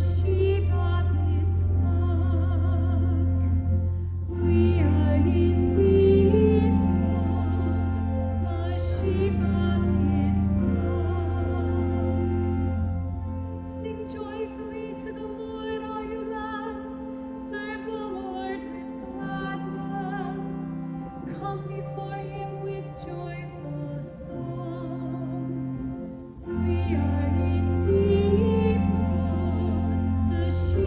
sheep of his flock. We are his people, the sheep of his flock. Sing joyfully to the Lord, all you lands. Serve the Lord with gladness. Come before him with joyful song. We are his people, the sheep